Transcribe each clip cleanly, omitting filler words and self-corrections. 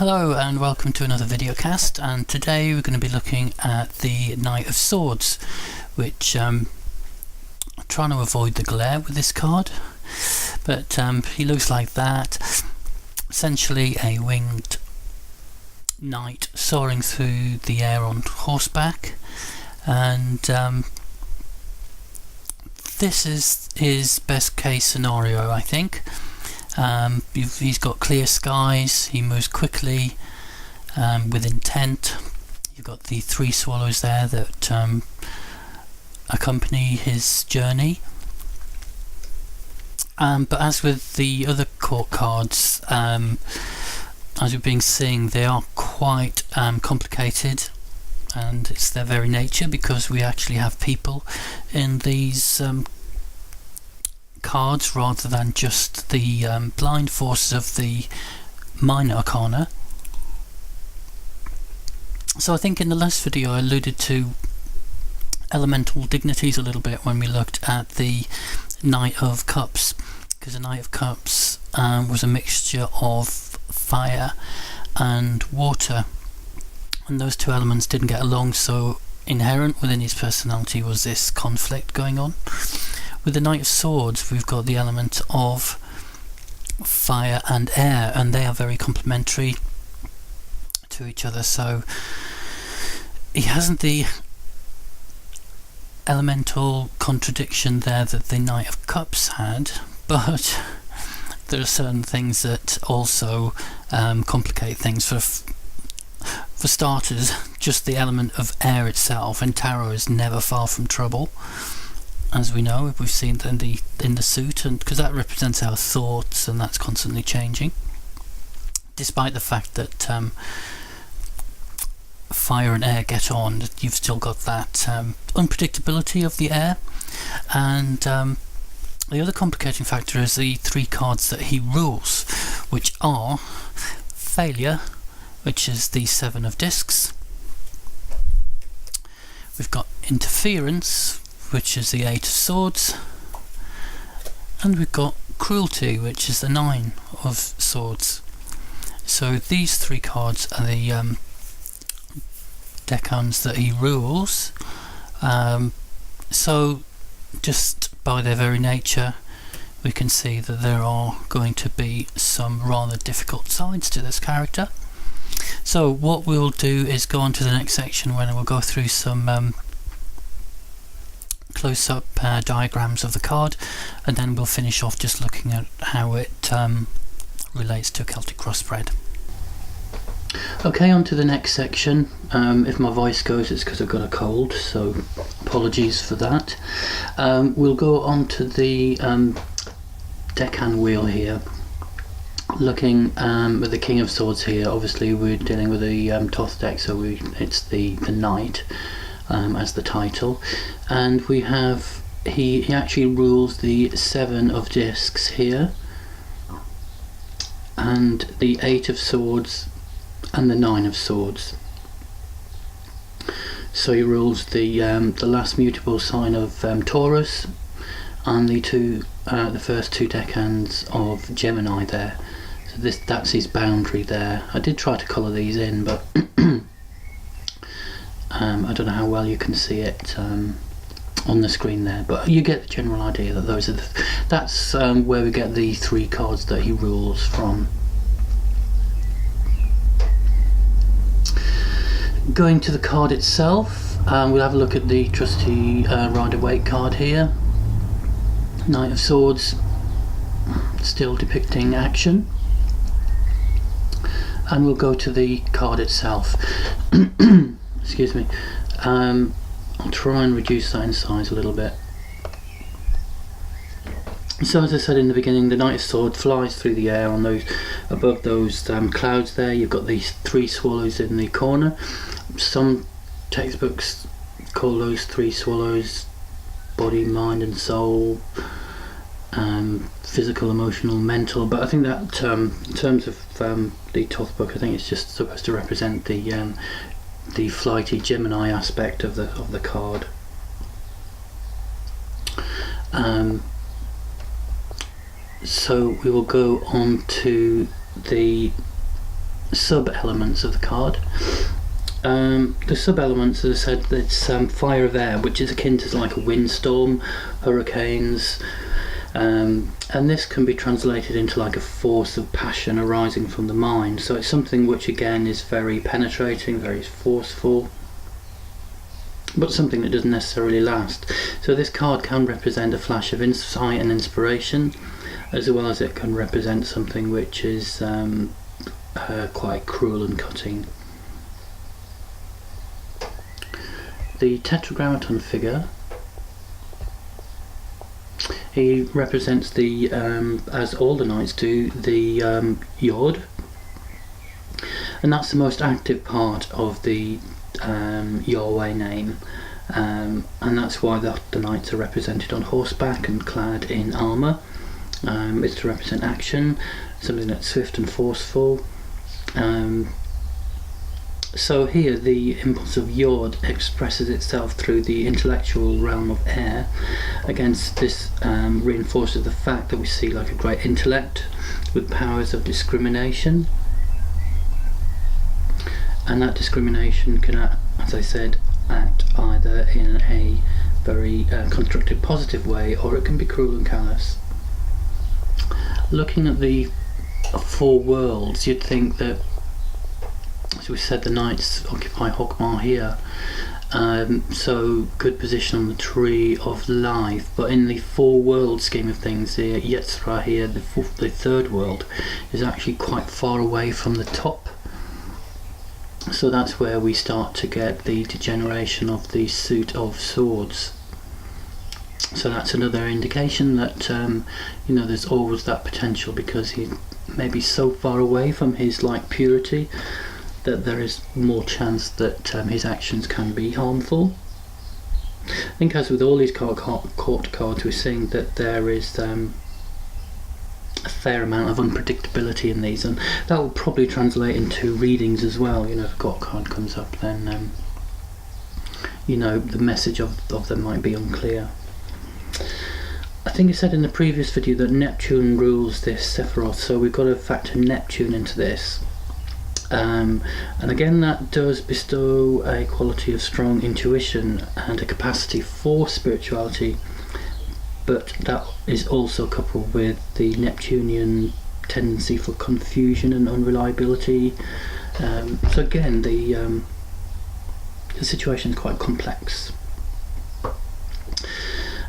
Hello and welcome to another video cast, and today we're going to be looking at the Knight of Swords, which I'm trying to avoid the glare with this card, but he looks like that. Essentially a winged knight soaring through the air on horseback, and this is his best case scenario, I think. He's got clear skies, he moves quickly with intent. You've got the three swallows there that accompany his journey. But as with the other court cards, as we've been seeing, they are quite complicated, and it's their very nature because we actually have people in these cards rather than just the blind forces of the minor arcana. So I think in the last video I alluded to elemental dignities a little bit when we looked at the Knight of Cups, because the Knight of Cups was a mixture of fire and water, and those two elements didn't get along, so inherent within his personality was this conflict going on. With the Knight of Swords, we've got the element of fire and air, and they are very complementary to each other. So he hasn't the elemental contradiction there that the Knight of Cups had, but there are certain things that also complicate things. For starters, just the element of air itself, and tarot is never far from trouble, as we know. We've seen in the suit, and because that represents our thoughts, and that's constantly changing, despite the fact that fire and air get on. You've still got that unpredictability of the air. And the other complicating factor is the three cards that he rules, which are failure, which is the Seven of Discs. We've got interference, which is the Eight of Swords, and we've got cruelty, which is the Nine of Swords. So these three cards are the decans that he rules. So just by their very nature, we can see that there are going to be some rather difficult sides to this character. So what we'll do is go on to the next section when we'll go through some close-up diagrams of the card, and then we'll finish off just looking at how it relates to Celtic Cross spread. Okay, on to the next section. If my voice goes, it's because I've got a cold, so apologies for that. We'll go on to the decan wheel here, looking at the King of Swords here. Obviously we're dealing with the Thoth deck, so it's the Knight as the title, and we have he actually rules the Seven of Discs here, and the Eight of Swords, and the Nine of Swords. So he rules the last mutable sign of Taurus, and the first two decans of Gemini there. So that's his boundary there. I did try to colour these in, but I don't know how well you can see it on the screen there, but you get the general idea that those are that's where we get the three cards that he rules from. Going to the card itself, we'll have a look at the trusty Rider-Waite card here. Knight of Swords, still depicting action, and we'll go to the card itself. Excuse me. I'll try and reduce that in size a little bit. So as I said in the beginning, the Knight of Swords flies through the air on those above those clouds there. You've got these three swallows in the corner. Some textbooks call those three swallows body, mind and soul, physical, emotional, mental, but I think that in terms of the Thoth book, I think it's just supposed to represent the flighty Gemini aspect of the card. So we will go on to the sub-elements of the card. The sub-elements, as I said, it's fire of air, which is akin to like a windstorm, hurricanes, and this can be translated into like a force of passion arising from the mind. So it's something which again is very penetrating, very forceful, but something that doesn't necessarily last. So this card can represent a flash of insight and inspiration, as well as it can represent something which is quite cruel and cutting. The Tetragrammaton Figure, he represents the, as all the knights do, the Yod, and that's the most active part of the Yahweh name, and that's why the knights are represented on horseback and clad in armour. It's to represent action, something that's swift and forceful. So here the impulse of Yod expresses itself through the intellectual realm of air. Against this reinforces the fact that we see like a great intellect with powers of discrimination, and that discrimination can, as I said, act either in a very constructive, positive way, or it can be cruel and callous. Looking at the four worlds, you'd think that, as we said, the knights occupy Hokmar here, so good position on the tree of life, but in the four world scheme of things, the Yetzirah here, the third world, is actually quite far away from the top. So that's where we start to get the degeneration of the suit of swords. So that's another indication that you know, there's always that potential, because he may be so far away from his like purity that there is more chance that his actions can be harmful. I think, as with all these court cards, we're seeing that there is a fair amount of unpredictability in these, and that will probably translate into readings as well. You know, if a court card comes up, then you know, the message of them might be unclear. I think I said in the previous video that Neptune rules this Sephiroth, so we've got to factor Neptune into this. And again, that does bestow a quality of strong intuition and a capacity for spirituality, but that is also coupled with the Neptunian tendency for confusion and unreliability. So again, the situation is quite complex.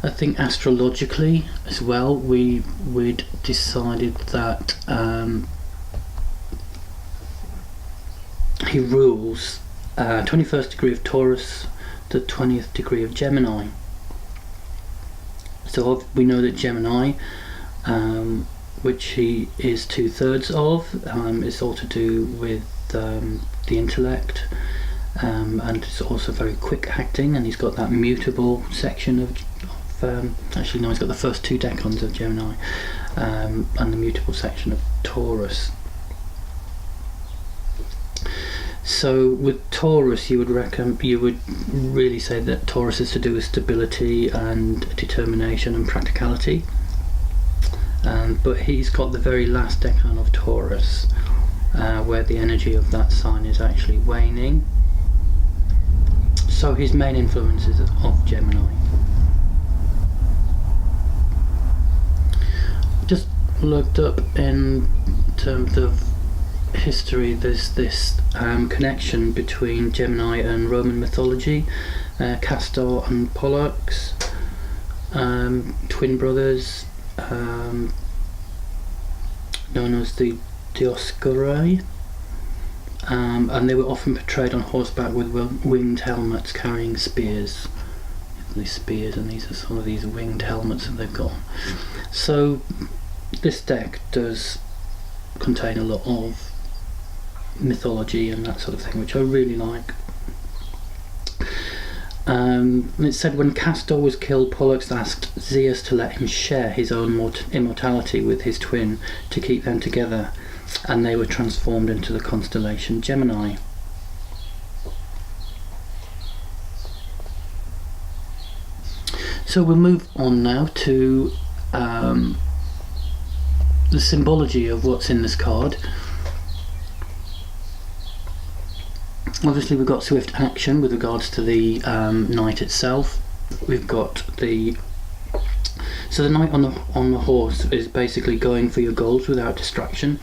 I think astrologically as well, we'd decided that he rules 21st degree of Taurus, the 20th degree of Gemini. So we know that Gemini, which he is 2/3 of, is all to do with the intellect, and it's also very quick acting, and he's got that mutable section of actually no, he's got the first two decans of Gemini, and the mutable section of Taurus. So with Taurus, you would really say that Taurus is to do with stability and determination and practicality, but he's got the very last decan of Taurus, where the energy of that sign is actually waning. So his main influence is of Gemini. Just looked up in terms of history, there's this connection between Gemini and Roman mythology, Castor and Pollux, twin brothers, known as the Dioscuri, and they were often portrayed on horseback with winged helmets carrying spears. These spears, and these are some of these winged helmets that they've got. So this deck does contain a lot of mythology and that sort of thing, which I really like. It said when Castor was killed, Pollux asked Zeus to let him share his own immortality with his twin to keep them together, and they were transformed into the constellation Gemini. So we'll move on now to the symbology of what's in this card. Obviously we've got swift action with regards to the knight itself. We've got the knight on the horse is basically going for your goals without distraction.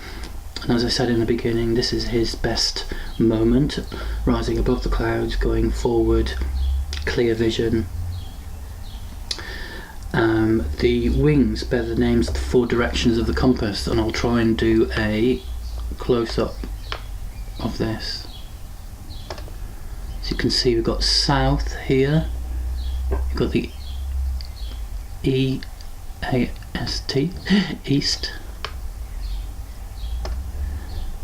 And as I said in the beginning, this is his best moment, rising above the clouds, going forward, clear vision. The wings bear the names of the 4 directions of the compass, and I'll try and do a close-up of this. So you can see we've got south here, you've got the E-A-S-T, east,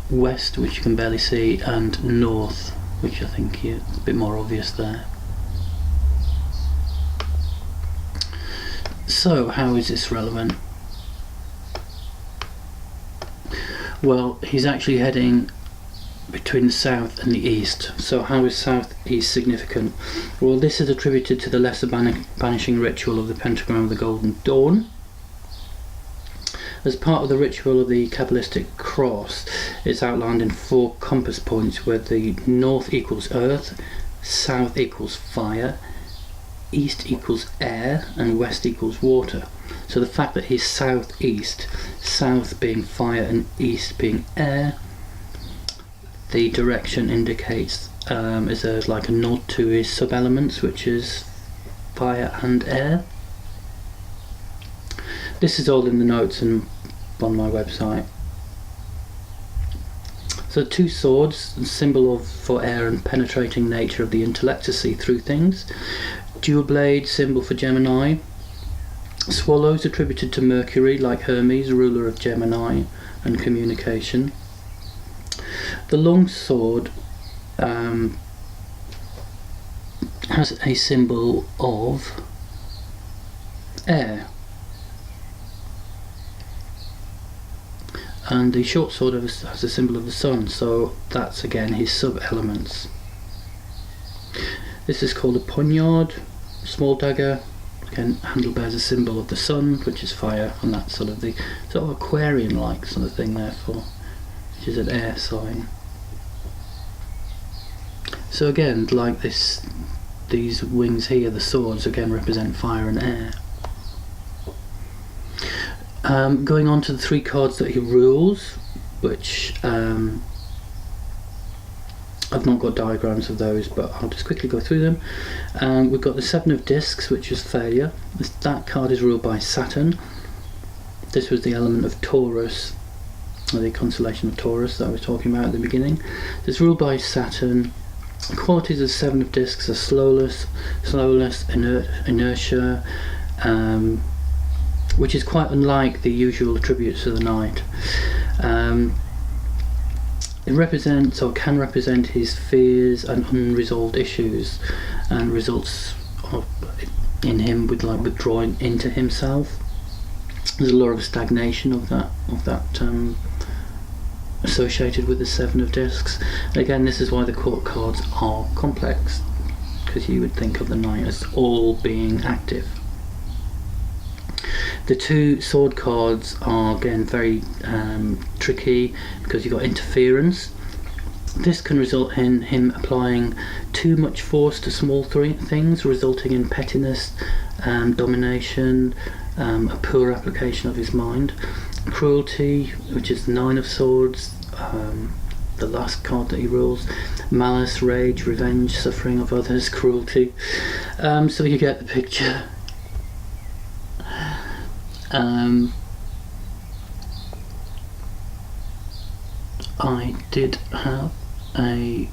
west, which you can barely see, and north, which I think is a bit more obvious there. So how is this relevant? Well, he's actually heading between the south and the east. So how is south-east significant? Well, this is attributed to the lesser banishing ritual of the pentagram of the Golden Dawn. As part of the ritual of the Kabbalistic Cross, it's outlined in 4 compass points where the north equals earth, south equals fire, east equals air, and west equals water. So the fact that he's southeast, south being fire and east being air, the direction indicates is there like a nod to his sub-elements, which is fire and air. This is all in the notes and on my website. So 2 swords, a symbol for air and penetrating nature of the intellect to see through things. Dual blade, symbol for Gemini. Swallows attributed to Mercury, like Hermes, ruler of Gemini and communication. The long sword has a symbol of air, and the short sword has a symbol of the sun, so that's again his sub-elements. This is called a poniard, small dagger. Again, handle bears a symbol of the sun, which is fire, and that's sort of Aquarian-like sort of thing, therefore, which is an air sign. So again, like these wings here, the swords again represent fire and air. Going on to the 3 cards that he rules, which I've not got diagrams of those, but I'll just quickly go through them. We've got the 7 of Discs, which is failure. That card is ruled by Saturn. This was the element of Taurus, or the constellation of Taurus that I was talking about at the beginning. It's ruled by Saturn. The qualities of 7 of Discs are slowness, inertia, which is quite unlike the usual attributes of the Knight. It represents, or can represent, his fears and unresolved issues, and results in him with withdrawing into himself. There's a lot of stagnation of that associated with the 7 of Discs. Again, this is why the court cards are complex, because you would think of the Knight as all being active. The 2 sword cards are again very tricky, because you've got interference. This can result in him applying too much force to small things, resulting in pettiness, domination, a poor application of his mind. Cruelty, which is the 9 of Swords, the last card that he rules. Malice, rage, revenge, suffering of others, cruelty. So you get the picture. I did have a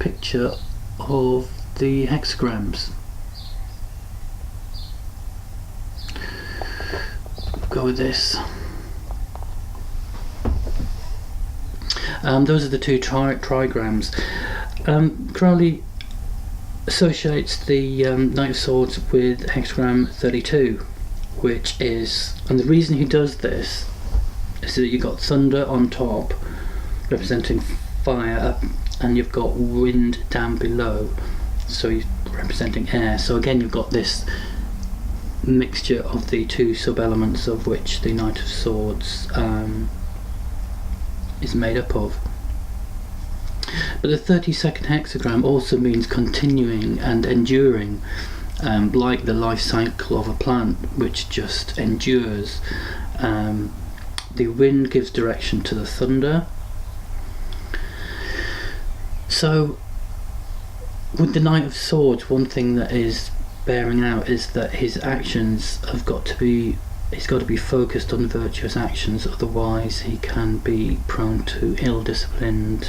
picture of the hexagrams. Go with this. Those are the 2 trigrams. Crowley associates the Knight of Swords with hexagram 32, which is, and the reason he does this is that you've got thunder on top representing fire, and you've got wind down below, so he's representing air. So again, you've got this mixture of the 2 sub-elements of which the Knight of Swords is made up of. But the 32nd hexagram also means continuing and enduring, like the life cycle of a plant, which just endures. The wind gives direction to the thunder. So with the Knight of Swords, one thing that is bearing out is that his actions have got to be, he's got to be focused on virtuous actions, otherwise he can be prone to ill-disciplined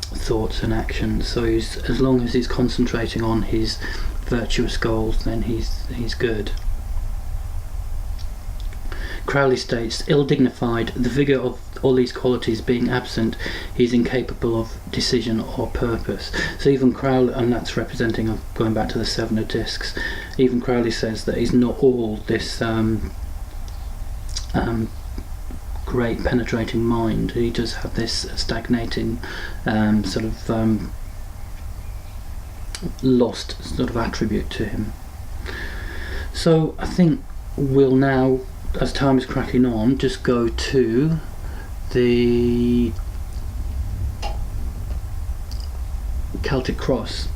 thoughts and actions. So as long as he's concentrating on his virtuous goals, then he's good. Crowley states, ill-dignified, the vigour of all these qualities being absent, he's incapable of decision or purpose. So even Crowley, and that's representing, going back to the Seven of Discs, even Crowley says that he's not all this great penetrating mind. He does have this stagnating lost sort of attribute to him. So I think we'll now, as time is cracking on, just go to the Celtic Cross.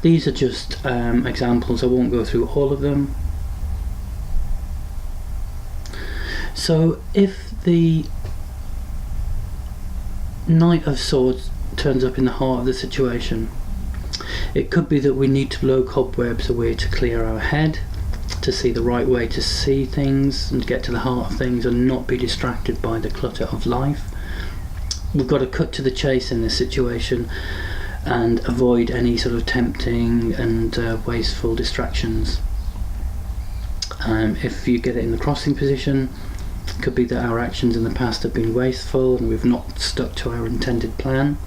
These are just examples, I won't go through all of them. So if the Knight of Swords turns up in the heart of the situation, it could be that we need to blow cobwebs away to clear our head, to see the right way to see things and get to the heart of things and not be distracted by the clutter of life. We've got to cut to the chase in this situation and avoid any sort of tempting and wasteful distractions. If you get it in the crossing position, it could be that our actions in the past have been wasteful and we've not stuck to our intended plan.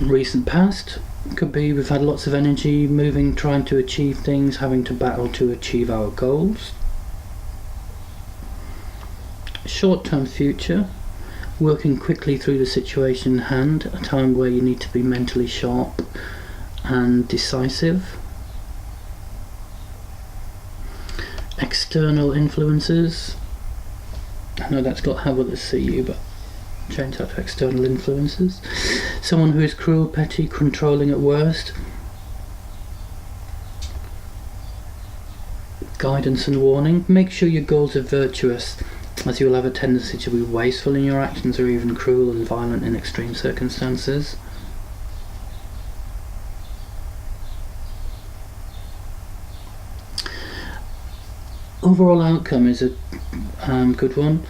Recent past could be we've had lots of energy moving, trying to achieve things, having to battle to achieve our goals. Short-term future, working quickly through the situation in hand, a time where you need to be mentally sharp and decisive. External influences, I know that's got how others see you, but change that to external influences. Someone who is cruel, petty, controlling at worst. Guidance and warning. Make sure your goals are virtuous, as you will have a tendency to be wasteful in your actions or even cruel and violent in extreme circumstances. Overall outcome is a good one.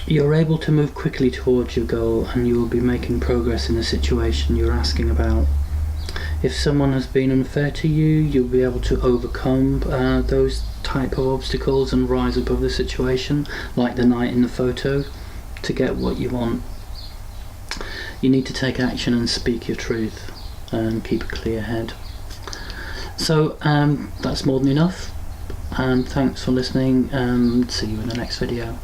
You're able to move quickly towards your goal and you will be making progress in the situation you're asking about. If someone has been unfair to you, you'll be able to overcome those type of obstacles and rise above the situation, like the knight in the photo, to get what you want. You need to take action and speak your truth and keep a clear head. So that's more than enough, and thanks for listening, and see you in the next video.